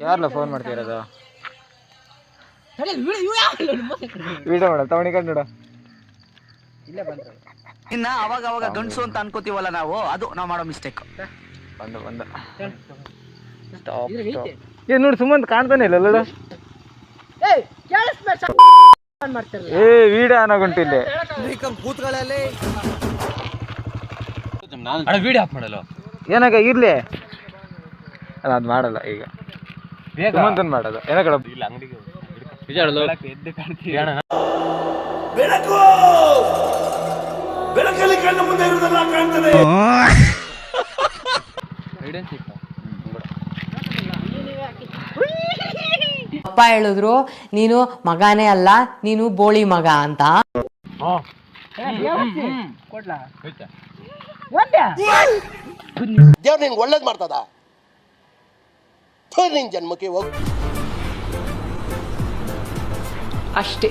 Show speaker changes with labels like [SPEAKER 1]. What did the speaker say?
[SPEAKER 1] ಯಾರಲ್ಲ ಫೋನ್ ಮಾಡ್ತಿರೋದು? ವಿಡಿಯೋ ಮಾಡ ತವಣಿಕೊಂಡು ನೋಡು.
[SPEAKER 2] ಇನ್ನ ಅವಾಗ ಅವಾಗ ಗಂಡಸು ಅಂತ ಅನ್ಕೋತೀವಲ್ಲ ನಾವು, ಅದು ನಾವು ಮಾಡೋ ಮಿಸ್ಟೇಕ್.
[SPEAKER 1] ಬಂದ ಏನ್ ನೋಡಿ ಸುಮ್ಮನೆ ಕಾಣ್ತಾನೆ ಇಲ್ಲ ನೋಡು. ವಿಡಿಯೋ ಆನ್ ಆಗುಂಟು ಇಲ್ಲಿ.
[SPEAKER 3] ವಿಡಿಯೋ ಆಫ್ ಮಾಡಲ್ಲ
[SPEAKER 1] ಏನಾಗ ಇರ್ಲಿ ಅದು ಮಾಡಲ್ಲ ಈಗ ಸುಮಂತನ್ ಮಾಡೋದು ಏನಕಡ ಇಲ್ಲ ಅಂಗಡಿಗೆ ಎದ್ದು ಕಾಣ್ತೀವಿ.
[SPEAKER 4] ಬೆಳಕು ಬೆಳಕಲ್ಲಿ ಕಣ್ಣು ಮುಂದೆ ಇರುವುದೆಲ್ಲ ಕಾಣ್ತದೆ.
[SPEAKER 5] ಅಪ್ಪ ಹೇಳಿದ್ರು ನೀನು ಮಗನೇ ಅಲ್ಲ, ನೀನು ಬೋಳಿ ಮಗ ಅಂತ.
[SPEAKER 4] ದೇವ್ರು ನಿನ್ಗೆ ಒಳ್ಳೇದು ಮಾಡ್ತದ. ನಿನ್ ಜನ್ಮಕ್ಕೆ ಹೋಗ್
[SPEAKER 5] ಅಷ್ಟೇ.